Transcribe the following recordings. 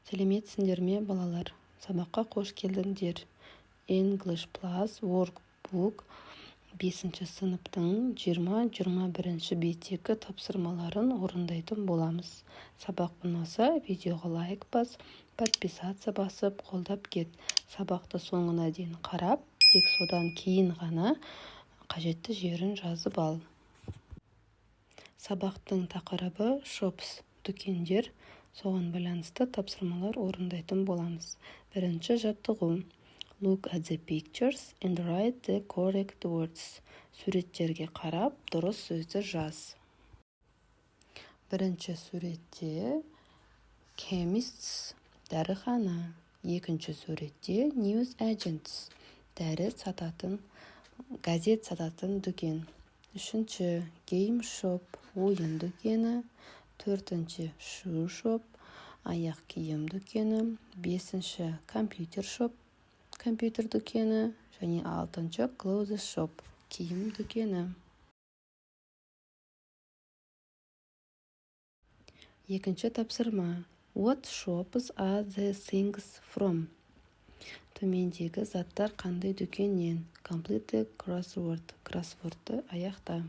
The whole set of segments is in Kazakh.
Сәлеметсіңдер ме, балалар? Сабаққа қош келдіңдер. English Plus Workbook 5 сыныптың 20-21 беттегі тапсырмаларын орындайтын боламыз. Сабақ ұнаса, видеоға лайк бас, подписаться басып, қолдап кет. Сабақты соңына дейін қарап, тек содан кейін ғана қажетті жерін жазып ал. Сабақтың тақырыбы shops, дүкендер. Соған байланысты тапсырмалар орындайтын боламыз. Бірінші жаттығу. Look at the pictures and write the correct words. Суреттерге қарап, дұрыс сөзді жаз. Бірінші суретте chemists, дәріхана. Екінші суретте news agents, дәрі сататын, газет сататын дүкен. Үшінші game shop, ойын дүкені. Төртінші shoe shop, аяқ киім дүкені. Бесінші компьютер shop, компьютер дүкені. Және алтыншы clothes shop, киім дүкені. Екінші тапсырма. What shops are the things from? Төмендегі заттар қандай дүкеннен? Complete the crossword. Кроссвордты аяқта.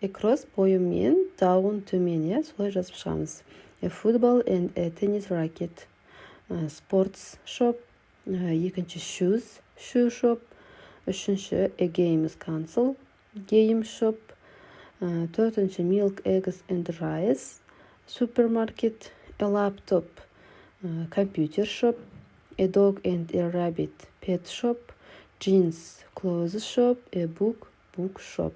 Across бойымен down төмене солай жазып шығамыз. A football and a tennis racket. Sports shop. Екінші shoes, shoe shop. Үшінші a games console, game shop. Төртінші milk, eggs and rice, supermarket. A laptop, computer shop. A dog and a rabbit, pet shop. Jeans, clothes shop. A book, book shop.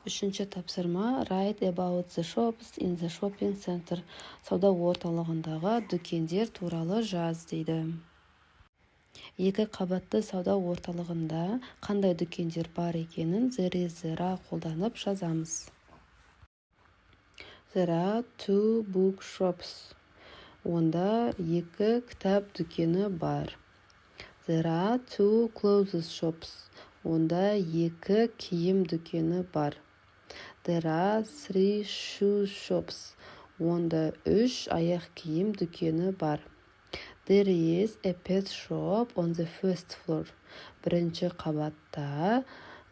Үшінші тапсырма. Write about the shops in the shopping center. Сауда орталығындағы дүкендер туралы жаз дейді. Екі қабатты сауда орталығында қандай дүкендер бар екенін there is қолданып жазамыз. There are 2 book shops. Онда екі кітап дүкені бар. There are 2 clothes shops. Онда екі киім дүкені бар. There are 3 shoe shops. Онда 3 аяқ киім дүкені бар. There is a pet shop on the first floor. Бірінші қабатта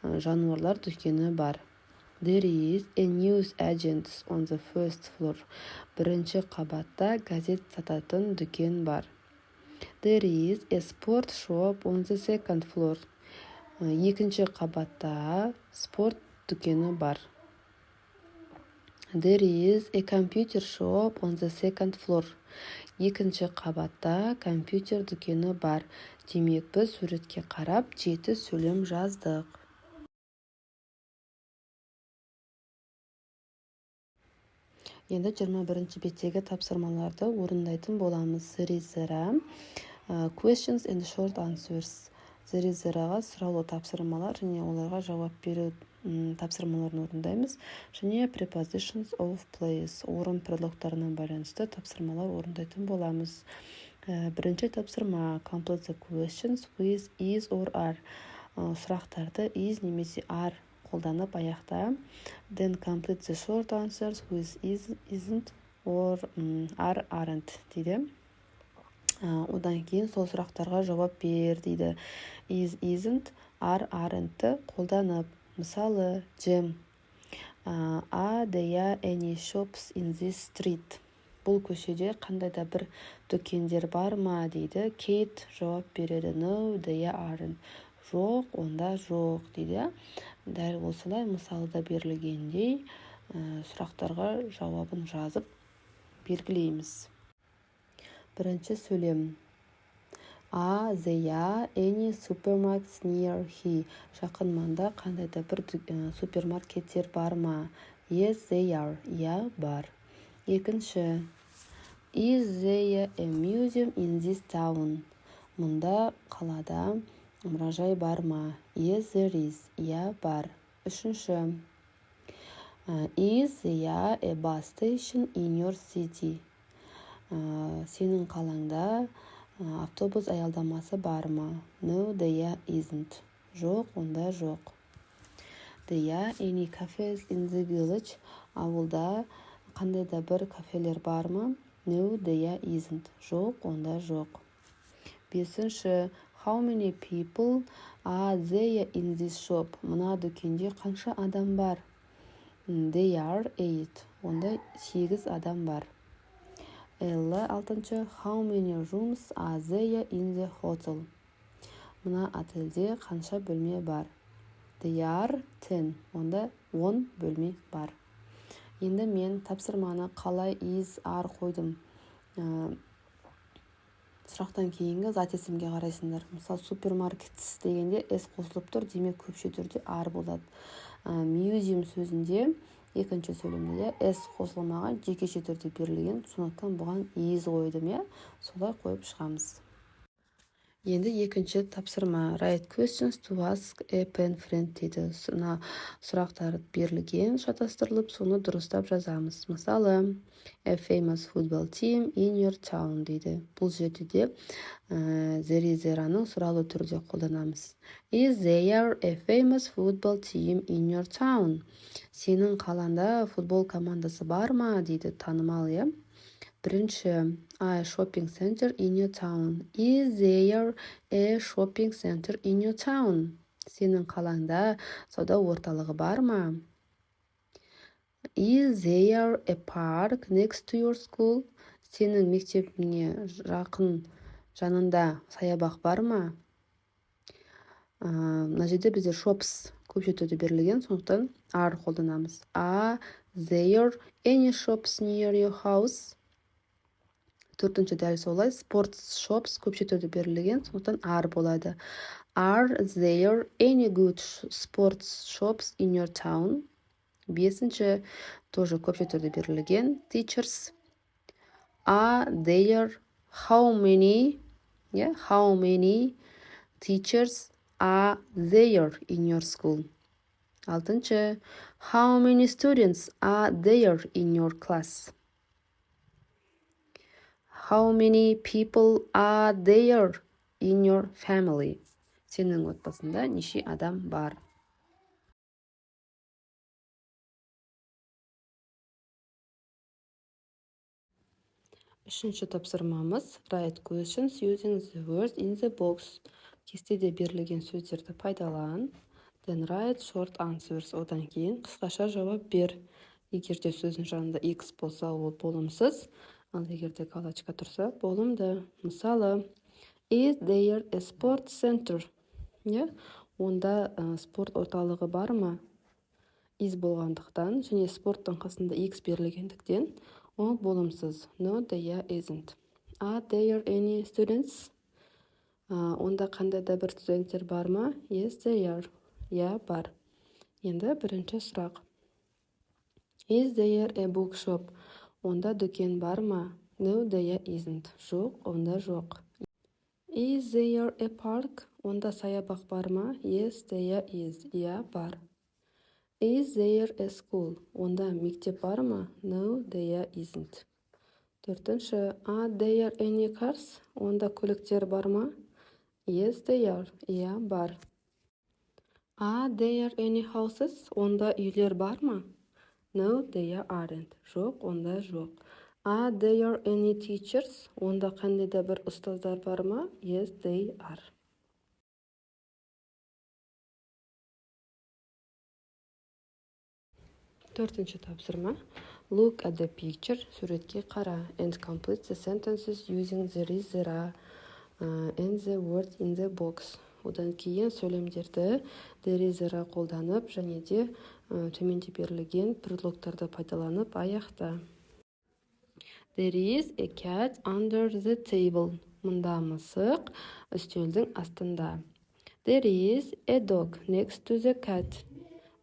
жануарлар дүкені бар. There is a news agent on the first floor. Бірінші қабатта газет сататын дүкен бар. There is a sport shop on the second floor. Екінші қабатта спорт дүкені бар. There is a computer shop on the second floor. Екінші қабатта компьютер дүкені бар. Демек біз суретке қарап 7 сөйлем жаздық. Енді 21 беттегі тапсырмаларды орындайтын боламыз. Зері, questions and short answers. Зері-зіраға сұраулы тапсырмалар және оларға жауап беру тапсырмаларын орындаймыз. Және prepositions of place, орын предлогтарынан байланысты тапсырмалар орындайтын боламыз. Бірінші тапсырма. Complete the questions with is or are. Сұрақтарды is немесе are қолданып аяқта. Then complete the short answers with is, isn't or are, aren't дейді. Одан кейін сол сұрақтарға жауап бер дейді. Is, isn't, are, aren't қолданып. Мысалы, Jim. Are there any shops in this street? Бұл көшеде қандай да бір дүкендер бар ма дейді. Kate жауап береді. No, there aren't. Жоқ, онда жоқ дейді. Дәл осылай мысалда берілгендей сұрақтарға жауабын жазып белгілейміз. Бірінші сөйлем. Are there any supermarkets near here? Жақын маңда қандай да бір супермаркеттер бар ма? Yes, they are. Я, бар. Екінші. Is there a museum in this town? Мұнда қалада мұражай бар ма? Yes, there is. Я, бар. Үшінші. Is there a bus station in your city? Сенің қалаңда автобус аялдамасы бар ма? No, there isn't. Жоқ, онда жоқ. There are any cafes in the village? Ауылда қандай да бір кафелер бар ма? No, there isn't. Жоқ, онда жоқ. Бесінші, how many people are there in this shop? Мына дүкенде қанша адам бар? There are 8. Онда 8 адам бар. Алтыншы, how many rooms are there in the hotel? Мына отельде қанша бөлме бар? There are 10. Онда 10 бөлме бар. Енді мен тапсырманы қалай is, are қойдым. Сұрақтан кейінгі зат есімге қарайсыңдар. Мысалы, супермаркетс дегенде s қосылып тұр, демек көпше түрде are болады. Museum сөзінде екінші сөйлемде s қосылмаған жекеше түрде берілген, сондықтан бұған is қойдым, солай қойып шығамыз. Енді екінші тапсырма. Write questions to ask a pen friend дейді. Сұрақтар берілген, шатастырылып, соны дұрыстап жазамыз. Мысалы, a famous football team in your town дейді. Бұл жерде де there-ның сұралы түрде қолданамыз. Is there a famous football team in your town? Сенің қаланда футбол командасы бар ма дейді, танымал, Бірінші, a shopping center in your town. Is there a shopping center in your town? Сенің қалаңда сауда орталығы бар ма? Is there a park next to your school? Сенің мектебіңе жақын жанында саябақ бар ма? Мына жерде бізде shops көпше түрде берілген, сондықтан are қолданамыз. Are there any shops near your house? Төртінші дәл солай, sports shops көпше түрде берілген, сондықтан are болады. Are there any good sports shops in your town? Бесінші, тоже көпше түрде берілген, teachers. Are there how many teachers are there in your school? Алтыншы, how many students are there in your class? How many people are there in your family? Сенің отбасында неше адам бар? Үшінші тапсырмамыз write questions using the words in the box. Кестеде берілген сөздерді пайдалан. Then write short answers. Одан кейін қысқаша жауап бер. Егер де сөздің жанында x болса, ол болымсыз. Ал егер де галочка тұрса, болымды. Мысалы, is there a sport center? Онда спорт орталығы бар ма? Is болғандықтан, және спорттың қасында x берілгендіктен, ол болымсыз. No, there isn't. Are there any students? Онда қандай да бір студенттер бар ма? Yes, there are. Бар. Енді бірінші сұрақ. Is there a bookshop? Онда дүкен бар ма? No, there isn't. Жоқ, онда жоқ. Is there a park? Онда саябақ бар ма? Yes, there is. Бар. Is there a school? Онда мектеп бар ма? No, there isn't. Төртінші, are there any cars? Онда көліктер бар ма? Yes, there are. Бар. Are there any houses? Онда үйлер бар ма? No, there aren't. Жоқ, онда жоқ. Are there any teachers? Онда қандай да бір ұстаздар бар ма? Yes, they are. Төртінші тапсырма. Look at the picture. Суретке қара. And complete the sentences using there is, there are, and the word in the box. Одан кейін сөйлемдерді there is, there are қолданып, және де төменде берілген предлогтарды пайдаланып аяқта. There is a cat under the table. Мұнда мысық үстелдің астында. There is a dog next to the cat.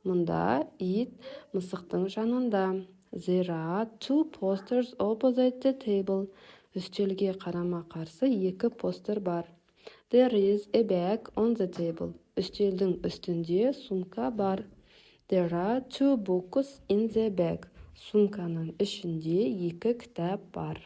Мұнда ит мысықтың жанында. There are two posters opposite the table. Үстелге қарама қарсы екі постер бар. There is a bag on the table. Үстелдің үстінде сумка бар. There are two books in the bag. Сумканың ішінде екі кітап бар.